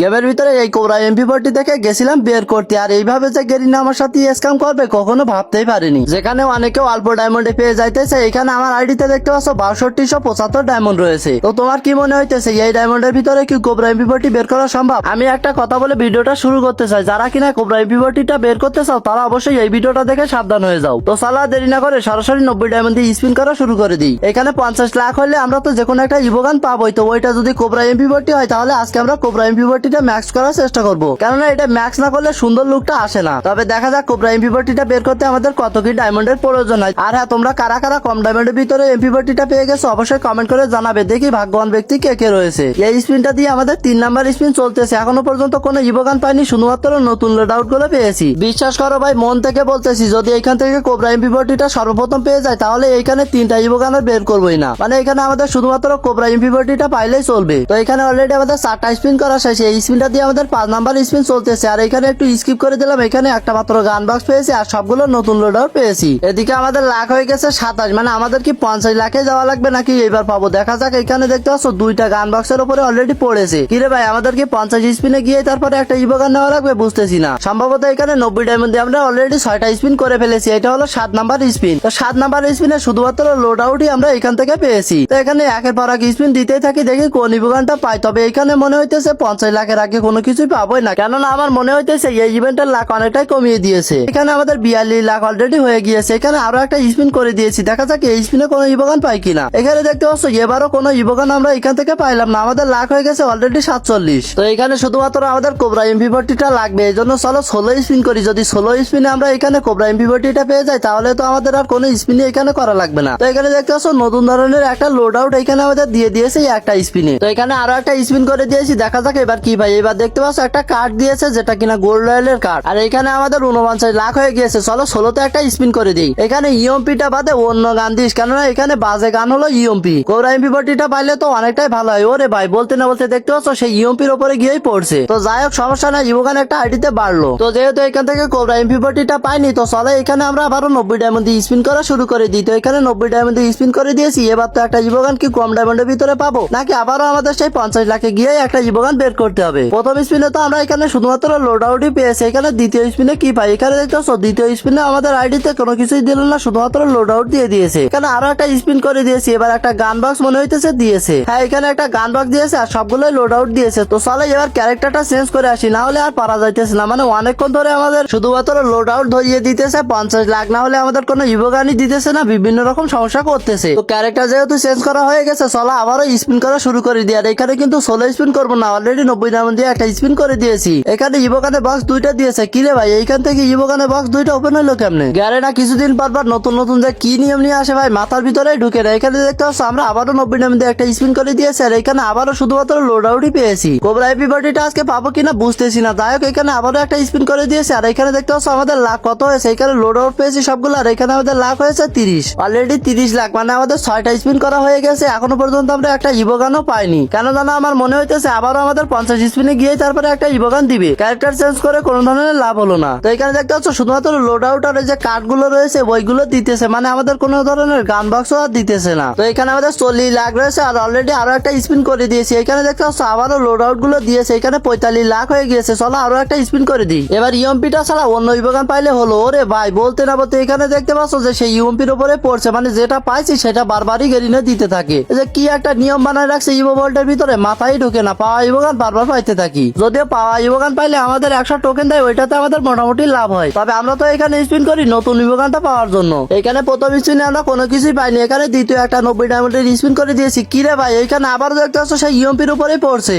গেমের ভিতরে এই কোবরা এমপি40 থেকে গেছিলাম বের করতে, আর এইভাবে যে গেরিনা আমার সাথে স্ক্যাম করবে কখনো ভাবতেই পারিনি। যেখানে অনেকেও অল্প ডায়মন্ডে পেয়ে যাইতেছে, এখানে আমার আইডিতে দেখতে পাচ্ছ 6275 ডায়মন্ড রয়েছে। তো তোমার কি মনে হইতেছে এই ডায়মন্ডের ভিতরে কি কোবরা এমপি40 বের করা সম্ভব? আমি একটা কথা বলে ভিডিওটা শুরু করতে চাই, যারা কিনা কোবরা এমপি40টা বের করতে চাও তারা অবশ্যই এই ভিডিওটা দেখে সাবধান হয়ে যাও। তো সালা দেরি না করে সরাসরি 90 ডায়মন্ড দিয়ে স্পিন করা শুরু করে দিই। এখানে 50 লাখ হলে আমরা তো যে কোনো একটা ইভোগান পাবোই, তো ওইটা যদি কোবরা এমপি40 হয় তাহলে আজকে আমরা কোবরা এমপি40টা ম্যাক্স করার চেষ্টা করবো, কেননা এটা ম্যাক্স না করলে সুন্দর লুকটা আসে না। তবে দেখা যাক কোবরা এমপি40টা বের করতে আমাদের কত কি ডায়মন্ডের প্রয়োজন হয়। আর হ্যাঁ, তোমরা কারা কারা কম ডায়মন্ডের ভিতরে এমপি40টা পেয়ে গেছো অবশ্যই কমেন্ট করে জানাবে, দেখি ভাগ্যবান ব্যক্তি কে কে রয়েছে। এই স্পিনটা দিয়ে আমাদের 3 নাম্বার স্পিন চলতেছে, এখনো পর্যন্ত কোনো ইভোগান পাইনি, শুধুমাত্র নতুন লোড আউট গুলো পেয়েছি। বিশ্বাস করো ভাই, মন থেকে বলতেছি, যদি এখান থেকে কোবরা এমপি40টা সর্বপ্রথম পেয়ে যায় তাহলে এইখানে 3টা ইভোগান আর বের করবোই না, মানে এখানে আমাদের শুধুমাত্র কোবরা এমপি40টা পাইলেই চলবে। তো এখানে অলরেডি আমাদের 4টা স্পিন করা শেষ, এই স্পিনটা দিয়ে আমাদের 5 নাম্বার স্পিন চলতেছে। আর এখানে একটু স্কিপ করে দিলাম, এখানে একটা মাত্র গান বক্স পেয়েছি আর সবগুলো নতুন লোড আউট পেয়েছি। এদিকে আমাদের লাখ হয়ে গেছে 27, মানে আমাদের কি 50 লাখে যাওয়া লাগবে নাকি এইবার পাবো দেখা যাক। এখানে দেখতে পাচ্ছ 2টা গান বক্সের উপরে অলরেডি পড়েছে। কিরে ভাই, আমাদের কি 50 স্পিনে গিয়ে তারপরে একটা ইভোগান নেওয়া লাগবে? বুঝতেছি না। সম্ভবত এখানে 90 ডায়মন্ড দিয়ে আমরা অলরেডি 6টা স্পিন করে ফেলেছি, এটা হলো 7 নাম্বার স্পিন। তো 7 নাম্বার স্পিনে শুধুমাত্র লোড আউটই আমরা এখান থেকে পেয়েছি। তো এখানে একের পর এক স্পিন দিতেই থাকি, দেখি কোন ইভোগানটা পাই। তবে এখানে মনে হইতেছে 50 লাখের আগে কোনো কিছুই পাবোই না, কেননা আমার মনে হইতেছে এই ইভেন্টের লাখ অনেকটাই কমিয়ে দিয়েছে। এখানে আমাদের 42 লাখ অলরেডি হয়ে গিয়েছে। এখানে আরো একটা স্পিন করে দিয়েছি, দেখা যাক এই স্পিনে কোনো ইভোগান পাই কিনা। এখানে দেখতে পাচ্ছ এবারও কোনো ইভোগান আমরা এখান থেকে পাইলাম না, আমাদের লাখ হয়ে গেছে অলরেডি 47। তো এখানে শুধুমাত্র আমাদের কোবরা এমপি40টা লাগবে, এই জন্য চলো 16 স্পিন করি। যদি 16 স্পিনে আমরা এখানে কোবরা এমপি40টা পেয়ে যাই তাহলে তো আমাদের আর কোনো স্পিনে এখানে করা লাগবে না। তো এখানে দেখতে পাচ্ছ নতুন ধরনের একটা লোড আউট এখানে আমাদের দিয়ে দিয়েছে একটা স্পিনে। তো এখানে আরো একটা স্পিন করে দিয়েছি, দেখা যাক এবার কি ভাই। এবার দেখতে পাচ্ছ একটা কার্ড দিয়েছে যেটা কিনা গোল্ড রয়্যালের কার্ড, আর এখানে আমাদের 49 লাখ হয়ে গিয়েছে। চলো 16তে একটা স্পিন করে দিই। এখানে ইএমপিটা বাদে অন্য গান দিস, কেননা এখানে বাজে গান হলো ইএমপি। কোবরা এমপি40টা পাইলে তো অনেকটাই ভালো হয়। ওরে ভাই, বলতে না বলতে দেখতে পাচ্ছ সেই ইএমপির উপরে গিয়েই পড়ছে। তো যাই হোক, সমস্যা নাই, ইভোগান একটা আইডিতে বাড়লো। তো যেহেতু এখান থেকে কোবরা এমপি40টা পাইনি, তো চলো এখানে আমরা আবারও 90 ডায়মন্ড দিয়ে স্পিন করা শুরু করে দিই। তো এখানে 90 ডায়মন্ড দিয়ে স্পিন করে দিয়েছি। এবার তো একটা ইভোগান কি কম ডায়মন্ডের ভিতরে পাবো নাকি আবারও আমাদের সেই 50 লাখে গিয়ে একটা ইভোগান বের করতে হবে? প্রথম স্পিনে তো আমরা এখানে শুধুমাত্র লোড আউটই পেয়েছি। এখানে দ্বিতীয় স্পিনে কি পাই? এখানে দেখতে পাচ্ছ দ্বিতীয় স্পিনে আমাদের আইডিতে কোনো কিছুই দিল না, শুধুমাত্র লোড আউট দিয়ে দিয়েছে। এখানে আরো একটা স্পিন করে দিয়েছি, এবার একটা গান বক্স মনে হইতেছে দিয়েছে। হ্যাঁ, এখানে একটা গান বক্স দিয়েছে আর সবগুলোই লোড আউট দিয়েছে। তো চলো এবার ক্যারেক্টারটা চেঞ্জ করে আসি, না হলে আর পারা যাইতেছে না। মানে অনেকক্ষণ ধরে আমাদের শুধুমাত্র লোড আউট ধরিয়ে দিতেছে, 50 লাখ না হলে আমাদের কোনো ইভোগানই দিতেছে না, বিভিন্ন রকম সমস্যা করতেছে। তো ক্যারেক্টার যেহেতু চেঞ্জ করা হয়ে গেছে, চলো আবারও স্পিন করা শুরু করে দিই। আর এখানে কিন্তু 16 স্পিন করবো না, অলরেডি 90 ডায়মন্ড দিয়ে একটা স্পিন করে দিয়েছি। এখানে ইভোগানের বক্স 2টা দিয়েছে। কিরে ভাই, এইখান থেকে ইভোগানের বক্স 2টা ওপেন হলো কেমনে? গ্যারে না কিছুদিন পর পর নতুন নতুন যে কি নিয়ম নিয়ে আসে ভাই, মাথার ভিতরে ঢুকে না। এখানে দেখতে পাচ্ছ আমরা আবারও 90 ডায়মন্ড দিয়ে একটা স্পিন করে দিয়েছি, আর এখানে আবারও শুধুমাত্র লোড আউটই পেয়েছি। কোবরা এমপি40টা আজকে পাবো কিনা বুঝতেছি না। যাই হোক, এখানে আবারও একটা স্পিন করে দিয়েছে। আর এখানে দেখতে পাচ্ছ আমাদের লাখ কত হয়েছে। এখানে লোড আউট পেয়েছি সবগুলো, আর এখানে আমাদের লাখ হয়েছে 30, অলরেডি 30 লাখ, মানে আমাদের 6টা স্পিন করা হয়ে গেছে। এখনো পর্যন্ত আমরা একটা ইভোগানও পাইনি, কেন জানো আমার মনে হইতেছে আবারও আমাদের 50 স্পিনে গিয়ে তারপরে একটা ইভোগান দিবে। ক্যারেক্টার চেঞ্জ করে কোনো ধরনের লাভ হলো না। তো এখানে দেখতে পাচ্ছ শুধুমাত্র লোড আউট আর যে কার্ড গুলো রয়েছে ওইগুলো দিতেছে, মানে আমাদের কোনো ধরনের গান বক্স আর দিতেছে না। তো এখানে আমাদের 40 লাখ রয়েছে, আর অলরেডি আরো একটা স্পিন করে দিয়েছি। এখানে দেখতে পাচ্ছ আবারও লোড আউট গুলো দিয়েছে, এখানে 45 লাখ হয়ে গিয়েছে। চলো আরো একটা স্পিন করে দিই। এবার ইএমপিটা ছাড়া অন্য ইভোগান পাইলে হলো। ওরে ভাই, বলতে না বলতে এখানে দেখতে পাচ্ছ যে সেই ইএমপির উপরে পড়ছে, মানে যেটা পাইছি সেটা বারবারই গেরিনে দিতে থাকে। যে কি একটা নিয়ম বানায় রাখছে ইভো ভল্টের ভিতরে, মাথায় ঢুকে না। পাওয়া ইভোগান বারবার পাইতে থাকি, যদিও পাওয়া ইভোগান পাইলে আমাদের 100 টোকেন দেয়, ওইটাতে আমাদের মোটামুটি লাভ হয়। তবে আমরা তো এখানে স্পিন করি নতুন ইভোগানটা পাওয়ার জন্য। এখানে প্রথম স্পিনে আমরা কোনো কিছুই পাইনি। এখানে দ্বিতীয় একটা 90 ডায়মন্ডের স্পিন করে দিয়েছি। কিরে ভাই, এখানে আবারও দেখতে পাচ্ছ সেই ইএমপির উপরেই পড়ছে।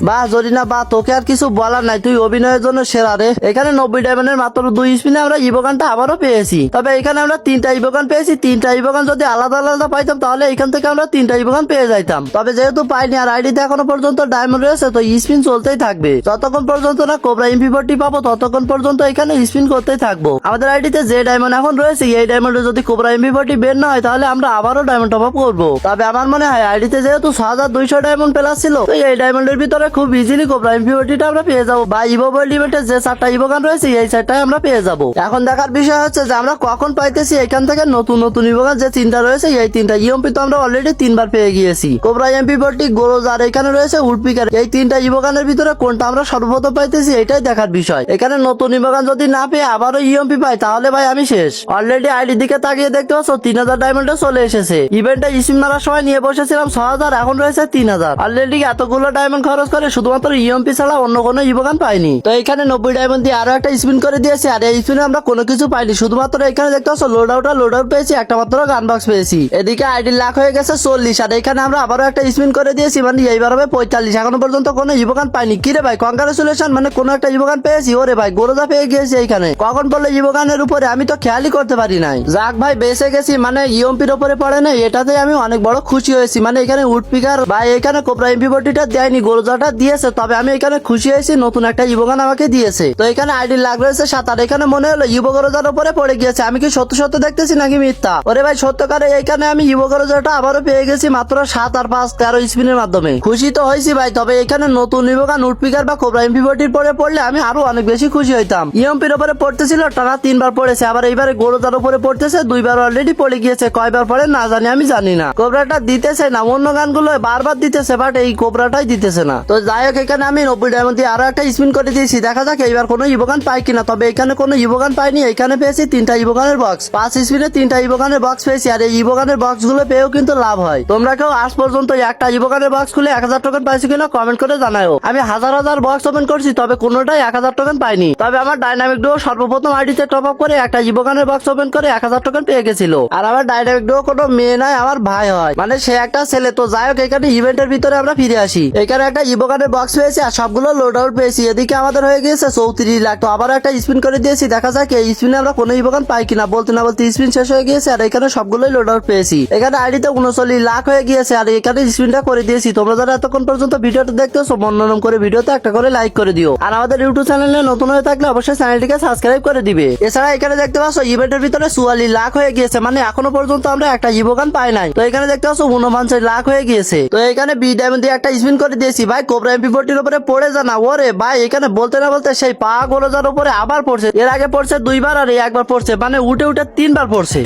বাহ জরিনা, বা তোকে আর কিছু বলার নাই, তুই অভিনয়ের জন্য সেরা রে। এখানে 90 ডায়মন্ডের মাত্র 2 স্পিনে আমরা ইভোগানটা আবারও পেয়েছি। তবে এখানে আমরা 3টা ইভোগান পেয়েছি। 3টা ইভোগান যদি আলাদা আলাদা পাইতাম তাহলে এখান থেকে আমরা 3টা ইভোগান পেয়ে যাইতাম। তবে যেহেতু পাইনি আর আইডিতে এখনো পর্যন্ত ডায়মন্ড রয়েছে, তো স্পিন চলতেই থাকবে যতক্ষণ পর্যন্ত না কোবরা এমপি40 পাবো, ততক্ষণ পর্যন্ত এখানে স্পিন করতেই থাকবো। আমাদের আইডিতে যে ডায়মন্ড এখন রয়েছে, এই ডায়মন্ডে যদি কোবরা এমপি40 বের না হয় তাহলে আমরা আবারও ডায়মন্ড টপ আপ করবো। তবে আমার মনে হয় আইডিতে যেহেতু 6200 ডায়মন্ড প্লাস ছিল, তো এই ডায়মন্ডের ভিতরে খুব ইজিলি কোবরা এমপি40টা আমরা পেয়ে যাবো। বা ইভো ওয়ার্ল্ড ইভেন্টে যে 4টা ইভোগান রয়েছে এই 4টাই আমরা পেয়ে যাবো। এখন দেখার বিষয় হচ্ছে যে আমরা কখন পাইতেছি এখান থেকে নতুন নতুন ইভোগান যে 3টা রয়েছে, এই 3টা ইএমপি তো আমরা অলরেডি 3বার পেয়ে গিয়েছি। কোবরা এমপি40 গোরোজ, আর এখানে এখানে রয়েছে উডপিকার। এই তিনটা ইভোগানের ভিতরে কোনটা আমরা সর্বপ্রথম পাইতেছি এটাই দেখার বিষয়। এখানে নতুন ইভোগান যদি না পেয়ে আবারও ইএমপি পাই তাহলে ভাই আমি শেষ। অলরেডি আইডি দিকে তাকিয়ে দেখতে পাচ্ছ 3000 ডায়মন্ডে চলে এসেছে। ইভেন্টে স্পিন মারার সময় নিয়ে বসেছিলাম 6000, এখন রয়েছে 3000। অলরেডি এতগুলো ডায়মন্ড খরচ করে শুধুমাত্র ইএমপি ছাড়া অন্য কোনো ইভোগান পাইনি। তো এখানে 90 ডায়মন্ড দিয়ে আরো একটা স্পিন করে দিয়েছি, আর এই স্পিনে আমরা কোনো কিছু পাইনি। শুধুমাত্র এখানে দেখতে পাচ্ছ লোড আউট পেয়েছি, একটা মাত্র গান বক্স পেয়েছি। এদিকে আইডি লাখ হয়ে গেছে 40, আর এখানে আমরা আবারও একটা স্পিন করে দিয়েছি, মানে এইবার হবে 45। এখনো পর্যন্ত কোনো ইভোগান পাইনি। কিরে ভাই কংগ্রাচুলেশন, মানে কোনো একটা ইভোগান পেয়েছি। ওরে ভাই গোরোজা পেয়ে গিয়েছি। এইখানে কখন পড়লো ইভোগানের উপরে আমি তো খেয়ালই করতে পারি নাই। যাক ভাই বেঁচে গেছি, মানে ইএমপির উপরে পড়ে না, এটাতে আমি অনেক বড় খুশি হয়েছি। মানে এখানে উডপিকার ভাই এখানে কোবরা এমপি40টা দেয়নি, গোরোজাটা দিয়েছে। তবে আমি এখানে খুশি হয়েছি, নতুন একটা ইভোগান আমাকে দিয়েছে। তো এখানে আইডি লাগ রয়েছে 7, আর এখানে মনে হলো ইভো গোরোজার উপরে পড়ে গিয়েছে। আমি কি সত্য সত্য দেখতেছি নাকি মিথ্যা? ওরে ভাই সত্যকারে এখানে আমি ইভো গোরোজাটা আবারও পেয়ে গেছি মাত্র 7 আর 5 13 স্পিনের মাধ্যমে। খুশি তো হয়েছি ভাই, তবে এখানে নতুন ইভোগান উডপিকার বা কোবরা এমপি40 পরে পড়লে আমি আরো অনেক বেশি খুশি হইতাম। ইএমপির উপরে পড়তেছিল টানা 3 বার পড়েছে, আবার এইবারে গোরোজার উপরে পড়তেছে 2 বার অলরেডি পড়ে গিয়েছে। কয়বার পড়ে না জানি, আমি জানি না। কোবরাটা দিতেছে না, অন্য গানগুলো বারবার দিতেছে, বাট এই কোবরাটাই দিতেছে না। তো যাই হোক এখানে আমি 90 ডায়মন্ড দিয়ে আরো একটা স্পিন করে দিয়েছি, দেখা যাক এইবার কোনো ইভোগান পাই কিনা। তবে এখানে কোনো ইভোগান পাইনি। এখানে পেয়েছি 3টা ইভোগানের বক্স, 5 স্পিনে 3টা ইভোগানের বক্স পেয়েছি। আর এই ইভোগানের বক্স গুলো পেয়েও কিন্তু লাভ হয়। তোমরা কেউ আজ পর্যন্ত একটা ইভোগানের বক্স খুলে 1000 টোকেন পাইছো কিনা কমেন্ট করে জানাও। আমি হাজার হাজার বক্স ওপেন করছি, তবে কোনোটাই 1000 টোকেন পাইনি। তবে আমার ডাইনামিক ডুও সর্বপ্রথম আইডিতে টপ আপ করে একটা ইভোগানের বক্স ওপেন করে 1000 টোকেন পেয়ে গেছিল। আর আমার ডাইনামিক ডুও কোনো মেয়ে নয়, আমার ভাই হয়, মানে সে একটা ছেলে। তো যাই হোক এখানে ইভেন্টের ভিতরে আমরা ফিরে আসি। এখানে একটা ইভোগানের বক্স পেয়েছি আর সবগুলো লোড আউট পেয়েছি। এদিকে আমাদের হয়ে গিয়েছে 34 লাখ। তো আবার একটা স্পিন করে দিয়েছি, দেখা যাক এই স্পিনে আমরা কোনো ইভোগান পাই কিনা। বলতে না বলতে স্পিন শেষ হয়ে গিয়েছে, আর এখানে সবগুলোই লোড আউট পেয়েছি। এখানে আইডিতে 39 লাখ হয়ে গিয়েছে, আর এখানে স্পিনটা করে দিয়েছি। তোমরা যারা এতক্ষণ পর্যন্ত ভিডিওটা দেখতেছো মনোরম করে ভিডিওতে একটা করে লাইক করে দিও, আর আমাদের ইউটিউব চ্যানেলে নতুন হয়ে থাকলে অবশ্যই চ্যানেলটিকে সাবস্ক্রাইব করে দিবে। এছাড়া এখানে দেখতে পাচ্ছ ইভেন্টের ভিতরে 44 লাখ হয়ে গিয়েছে, মানে এখনো পর্যন্ত আমরা একটা ইভোগান পাই নাই। তো এখানে দেখতে পাচ্ছ 49 লাখ হয়ে গিয়েছে। তো এখানে বি ডায়মন্ড দিয়ে একটা স্পিন করে দিয়েছি। ভাই কোবরা এমপি40 উপরে পড়ে জানা। ওরে ভাই এখানে বলতে না বলতে সেই পা গোরোজার উপরে আবার পড়ছে। এর আগে পড়ছে 2 বার আর একবার পড়ছে, মানে উঠে 3 বার পড়ছে।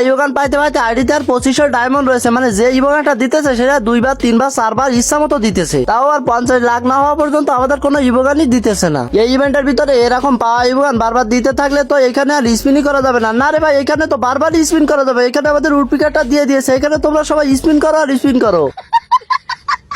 ইভোগান পাইতে পাইতে আইডিতে আর 2500 ডায়মন্ড রয়েছে, মানে যে ইভোগানটা দিতেছে সেটা 2 বার 3 বার 4 বার ইচ্ছা মতো দিতেছে। তাও আর 50 লাখ না হওয়া পর্যন্ত আমাদের কোনো ইভোগানই দিতেছে না। এই ইভেন্টের ভিতরে এরকম পাওয়া ইভোগান বারবার দিতে থাকলে তো এখানে আর স্পিনই করা যাবে না। না রে ভাই এখানে তো বারবার স্পিন করা যাবে। এখানে আমাদের উডপিকারটা দিয়ে দিয়েছে, এখানে তোমরা সবাই স্পিন করো আর স্পিন করো।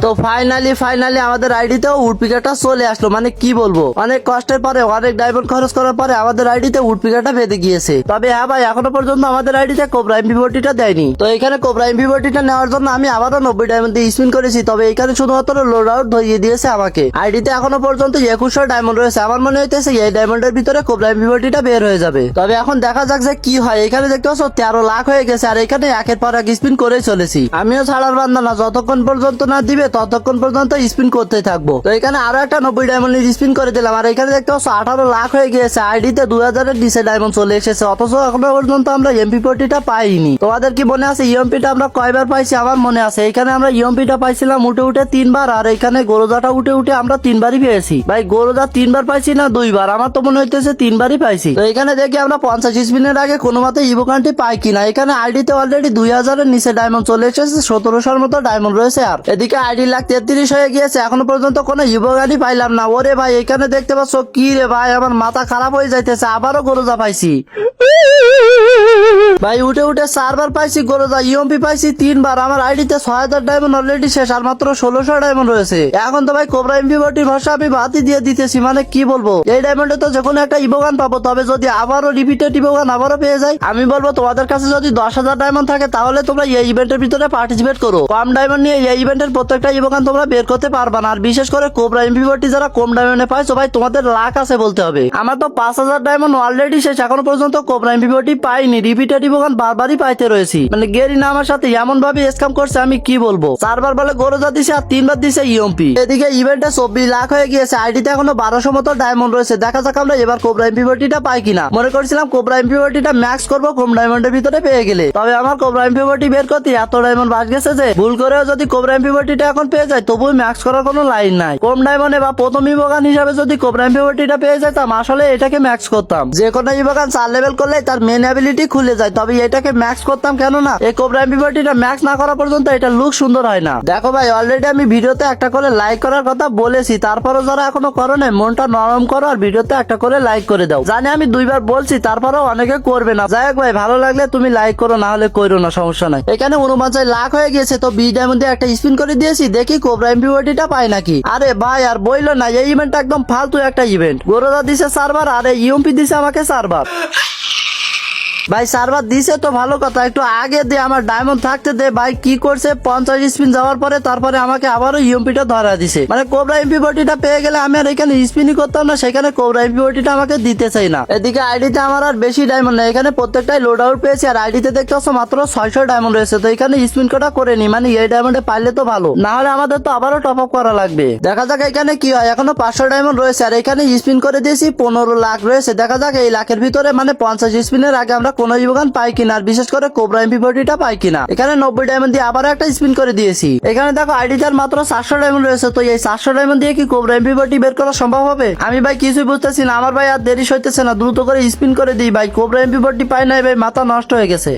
তো ফাইনালি আমাদের আইডিতেও উডপিকারটা চলে আসলো। মানে কি বলবো, অনেক কষ্টের পরে অনেক ডায়মন্ড খরচ করার পরে আমাদের আইডিতে উডপিকারটা বেঁধে গিয়েছে। তবে হ্যাঁ ভাই এখনো পর্যন্ত আমাদের আইডিতে কোবরা এমপি40টা দেয়নি। তো এখানে কোবরা এমপি40টা নেওয়ার জন্য আমি আবারও 90 ডায়মন্ড দিয়ে স্পিন করেছি। তবে এখানে শুধুমাত্র লোড আউট ধরিয়ে দিয়েছে আমাকে। আইডিতে এখনো পর্যন্ত 2100 ডায়মন্ড রয়েছে। আমার মনে হইতেছে এই ডায়মন্ডের ভিতরে কোবরা এমপি40টা বের হয়ে যাবে। তবে এখন দেখা যাক যে কি হয়। এখানে দেখতে পাচ্ছ 13 লাখ হয়ে গেছে, আর এখানে একের পর এক স্পিন করে চলেছি। আমিও ছাড়ার বান্দা না, যতক্ষণ পর্যন্ত না দিবে ততক্ষণ পর্যন্ত স্পিন করতে থাকবো। তো এখানে আরো একটা 90 ডায়মন্ড স্পিন করে দিলাম, আর এখানে দেখতে পাচ্ছ 18 লাখ হয়ে গিয়েছে। আইডিতে 2000 এর নিচে ডায়মন্ড চলে এসেছে, অথচ এখনো পর্যন্ত আমরা এমপি40টা পাইনি। তোমাদের কি মনে আছে ইএমপিটা আমরা কয়বার পাইছি? আমার মনে আছে এখানে আমরা ইএমপিটা পাইছিলাম উঠে 3 বার, আর এখানে গোরোজাটা উঠে আমরা 3 বারই পেয়েছি। ভাই গোরোজা 3 বার পাইছি না 2 বার? আমার তো মনে হইতেছে 3 বারই পাইছি। তো এখানে দেখি আমরা 50 স্পিনের আগে কোনো মতে ইভোগানটি পাই কিনা। এখানে আইডিতে অলরেডি 2000 এর নিচে ডায়মন্ড চলে এসেছে, 1700 মতো ডায়মন্ড রয়েছে। আর এদিকে আইডি লাখ 33 হয়ে গিয়েছে, এখনো পর্যন্ত কোনো ইভোগানই পাইলাম না। ওরে ভাই এখানে দেখতে পাচ্ছ কি রে ভাই, আমার মাথা খারাপ হয়ে যাইতেছে। আবারও গোরোজা পাইছি ভাই, উঠে 4 বার পাইছি গোরোজা। ইএমপি পাইছি 3 বার। আমার আইডিতে 6000 ডায়মন্ড অলরেডি শেষ, আর মাত্র 1600 ডায়মন্ড রয়েছে। এখন তো ভাই কোবরা এমপি40 ভাষা আমি বাতি দিয়ে দিতেছি। মানে কি বলবো, এই ডায়মন্ডে তো যখন একটা ইভোগান পাবো, তবে যদি আবারও রিপিটেড ইভোগান আবারও পেয়ে যাই, আমি বলবো তোমাদের কাছে যদি 10,000 ডায়মন্ড থাকে তাহলে তোমরা এই ইভেন্টের ভিতরে পার্টিসিপেট করো। কম ডায়মন্ড নিয়ে এই ইভেন্টের প্রত্যেকটা ইভোগান তোমরা বের করতে পারবা না। আর বিশেষ করে কোবরা এমপি40 যারা কম ডায়মন্ডে পাইছো ভাই, তোমাদের লাক আছে বলতে হবে। আমার তো 5000 ডায়মন্ড অলরেডি শেষ, এখনো পর্যন্ত কোবরা এমপি40 পাইনি। রিপিটেড ইভোগান বারবারই পাইতে রয়েছি। মানে গেরিনা আমার সাথে এমন ভাবে স্ক্যাম করছে, আমি কি বলবো। 4 বার বলে গোরোজা দিছে আর 3 বার দিছে ইএমপি। এদিকে ইভেন্টে 24 লাখ হয়ে গিয়েছে, আইডিতে এখনো 1200 মতো ডায়মন্ড রয়েছে। দেখা যাক আমরা এবার কোবরা এমপি40টা পাই কিনা। মনে করছিলাম কোবরা এমপি40টা ম্যাক্স করবো কম ডায়মন্ডের ভিতরে পেয়ে গেলে, তবে আমার কোবরা এমপি40 বের করতে এত ডায়মন্ড বাস গেছে যে ভুল করেও যদি কোবরা এমপি40টা এখন যখন পেয়ে যায় তবুও ম্যাক্স করার কোনো লাইন নাই। কম ডায়মন্ডে বা প্রথম ইভোগান হিসাবে যদি কোবরা এমপি40টা পেয়ে যেতাম আসলে এটাকে ম্যাক্স করতাম। যে কোনো ইভোগান 4 লেভেল করলে তার মেন অ্যাবিলিটি খুলে যায়, তবে এটাকে ম্যাক্স করতাম কেন না, এই কোবরা এমপি40টা ম্যাক্স না করা পর্যন্ত এটা লুক সুন্দর হয় না। দেখো ভাই অলরেডি আমি ভিডিওতে একটা করে লাইক করার কথা বলেছি, তারপরও যারা এখনো করো না মনটা নরম করো আর ভিডিওতে একটা করে লাইক করে দাও। জানি আমি 2বার বলছি তারপরেও অনেকে করবে না। যাই হোক ভাই ভালো লাগলে তুমি লাইক করো, না হলে করো না, সমস্যা নাই। এখানে 49 লাখ হয়ে গেছে, তো 20 ডায়মন্ডে একটা স্পিন করে দিয়েছি, দেখি কোবরা এমপি40টা পাই নাকি। আরে ভাই আর বইলো না, এই ইভেন্টটা একদম ফালতু একটা ইভেন্ট। গোরোদা দিছে সার্ভার আর ইউএমপি দিছে আমাকে সার্ভার। ভাই সার্ভার দিছে তো ভালো কথা, একটু আগে দে, আমার ডায়মন্ড থাকতে দে। ভাই কি করছে 50 স্পিন যাওয়ার পরে তারপরে আমাকে আবারও ইউএমপিটা ধরা দিছে, মানে কোবরা এমপি40টা পেয়ে গেলে আমি আর এখানে স্পিনই করতাম না, সেখানে কোবরা এমপি40টা আমাকে দিতে চাই না। এদিকে আইডিতে আমার আর বেশি ডায়মন্ড নেই, এখানে প্রত্যেকটাই লোড আউট পেয়েছি আর আইডিতে দেখতে পাচ্ছ মাত্র 600 ডায়মন্ড রয়েছে। তো এখানে স্পিন কোটা করে নি, মানে এই ডায়মন্ডে পাইলে তো ভালো, না হলে আমাদের তো আবারও টপ আপ করা লাগবে। দেখা যাক এখানে কি হয়। এখনো 500 ডায়মন্ড রয়েছে আর এখানে স্পিন করে দিয়েছি 15 লাখ রয়েছে। দেখা যাক এই লাখের ভিতরে মানে 50 স্পিনের আগে আমরা কোনো ইভোগান পাই কিনা, আর বিশেষ করে কোবরা এমপি40টা পাই কিনা। এখানে 90 ডায়মন্ড দিয়ে আবার একটা স্পিন করে দিয়েছি। এখানে দেখো আইডিতে মাত্র 700 ডায়মন্ড রয়েছে, তো এই 700 ডায়মন্ড দিয়ে কি কোবরা এমপি40 বের করা সম্ভব হবে? আমি ভাই কিছুই বুঝতেছি না। আমার ভাই আর দেরি হইতেছে না, দ্রুত করে স্পিন করে দিই ভাই। কোবরা এমপি40 পাই নাই ভাই, মাথা নষ্ট হয়ে গেছে।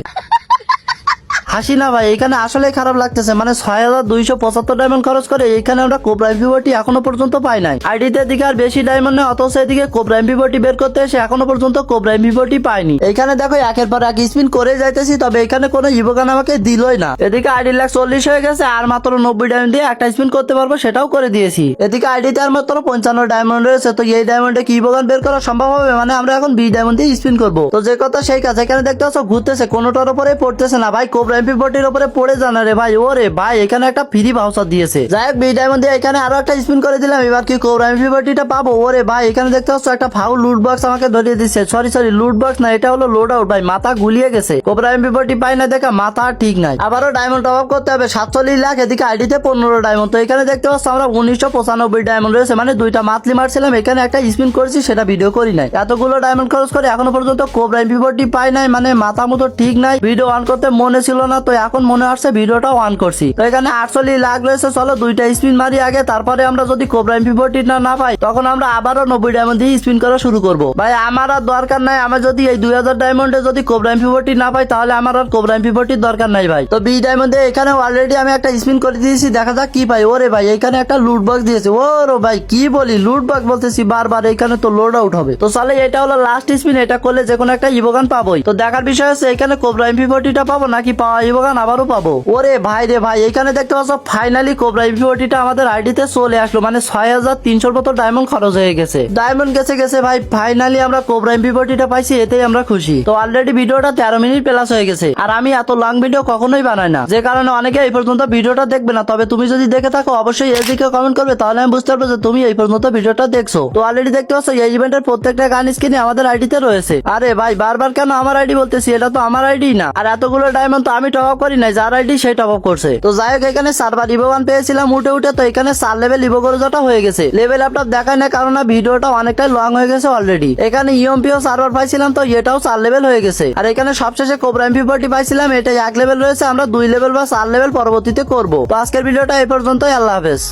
হাসি না ভাই, এখানে আসলে খারাপ লাগতেছে, মানে 6275 ডায়মন্ড খরচ করে এখানে আমরা কোবরা এমপি40 এখনো পর্যন্ত পাই নাই। আইডিতে দিকে আর বেশি ডায়মন্ড নেই, অথচ এদিকে কোবরা এমপি40 বের করতে এসে এখনো পর্যন্ত কোবরা এমপি40 পাইনি। এখানে দেখো একের পর এক স্পিন করে যাইতেছি, তবে এখানে কোনো ইভোগান আমাকে দিলই না। এদিকে আইডি লাখ 40 হয়ে গেছে আর মাত্র 90 ডায়মন্ড দিয়ে একটা স্পিন করতে পারবো, সেটাও করে দিয়েছি। এদিকে আইডিতে আর মাত্র 55 ডায়মন্ড রয়েছে, তো এই ডায়মন্ডে কি ইভোগান বের করা সম্ভব হবে? মানে আমরা এখন 20 ডায়মন্ড দিয়ে স্পিন করবো। তো যে কথা সেই কাজ, এখানে দেখতে পাচ্ছ ঘুরতেছে, কোনোটার উপরে পড়তেছে না ভাই। কোবরা এমপি40 উপরে পড়ে জানা রে ভাই। ওরে ভাই এখানে একটা ফ্রি ভাউচার দিয়েছে। যাই হোক 20 ডায়মন্ড দিয়ে এখানে আরো একটা স্পিন করে দিলাম, এবার কি কোবরা এমপি40টা পাবো? ওরে ভাই এখানে দেখতে পাচ্ছ একটা ফাউল লুট বক্স আমাকে ধরিয়ে দিচ্ছে। সরি লুট বক্স না, এটা হলো লোড আউট। ভাই মাথা গুলিয়ে গেছে, কোবরা এমপি40 পাই না দেখা মাথা ঠিক নাই। আবারও ডায়মন্ড টপ আপ করতে হবে 47 লাখ। এদিকে আইডিতে 15 ডায়মন্ড, তো এখানে দেখতে পাচ্ছ আমরা 1995 ডায়মন্ড রয়েছে, মানে 2টা মাতলি মারছিলাম। এখানে একটা স্পিন করেছি, সেটা ভিডিও করি নাই। এতগুলো ডায়মন্ড খরচ করে এখনো পর্যন্ত কোবরা এমপি40 পাই নাই, মানে মাথা মতো ঠিক নাই। ভিডিও অন করতে মনে ছিল না, তো এখন মনে আসছে ভিডিওটা অন করছি। তো এখানে 48 লাখ রয়েছে, চলো 2টা স্পিন মারি আগে, তারপরে আমরা যদি কোবরা এমপি40 না পাই তখন আমরা আবারও 90 ডায়মন্ড দিয়ে স্পিন করা শুরু করবো। ভাই আমার আর দরকার নাই, আমার যদি এই 2000 ডায়মন্ডে যদি কোবরা এমপি40 না পাই তাহলে আমার আর কোবরা এমপি40 দরকার নাই ভাই। তো 20 ডায়মন্ডে এখানে অলরেডি আমি একটা স্পিন করে দিয়েছি, দেখা যাক কি পাই। ওরে ভাই এখানে একটা লুট বক্স দিয়েছে। ওরে ভাই কি বলি, লুট বক্স বলতেছি বারবার, এখানে তো লোড আউট হবে। তো চলে এটা হলো লাস্ট স্পিন, এটা করলে যে কোনো একটা ইভোগান পাবোই। তো দেখার বিষয় হচ্ছে এখানে কোবরা এমপি40টা পাবো নাকি পাওয়া ইভোগান আবারও পাবো। ওরে ভাই রে ভাই এখানে দেখতে পাচ্ছ ফাইনালি কোবরা এমপি40টা আমাদের আইডিতে চলে আসলো, মানে 6300 মতো ডায়মন্ড খরচ হয়ে গেছে। ডায়মন্ড গেছে ভাই, ফাইনালি আমরা কোবরা এমপি40টা পাইছি, এতেই আমরা খুশি। তো অলরেডি ভিডিওটা 13 মিনিট প্লাস হয়ে গেছে, আর আমি এত লং ভিডিও কখনোই বানাই না, যে কারণে অনেকে এই পর্যন্ত ভিডিওটা দেখবে না। তবে তুমি যদি দেখে থাকো অবশ্যই এদিকে কমেন্ট করবে, তাহলে আমি বুঝতে পারবো যে তুমি এই পর্যন্ত ভিডিওটা দেখছো। তো অলরেডি দেখতে পাচ্ছ এই ইভেন্টের প্রত্যেকটা গান স্ক্রিনে আমাদের আইডিতে রয়েছে। আরে ভাই বারবার কেন আমার আইডি বলতেছি, এটা তো আমার আইডি না, আর এতগুলো ডায়মন্ড তো আমি টপ আপ করি নাই, যার আইডি সেই টপ আপ করছে। তো যাই হোক এখানে সার্ভার ইভোগান পেয়েছিলাম উঠে, তো এখানে 4 লেভেল ইভোগরজাটা হয়ে গেছে। লেভেল আপটা দেখায় না কারণ ভিডিওটা অনেকটাই লং হয়ে গেছে অলরেডি। এখানে ইউএমপিও সার্ভার পাইছিলাম, তো এটাও 4 লেভেল হয়ে গেছে। আর এখানে সবশেষে কোবরা এমপি40 পাইছিলাম, এটা 1 লেভেল রয়েছে। আমরা 2 লেভেল বা 4 লেভেল পরবর্তীতে করবো। তো আজকের ভিডিওটা এই পর্যন্তই, আল্লাহ হাফেজ।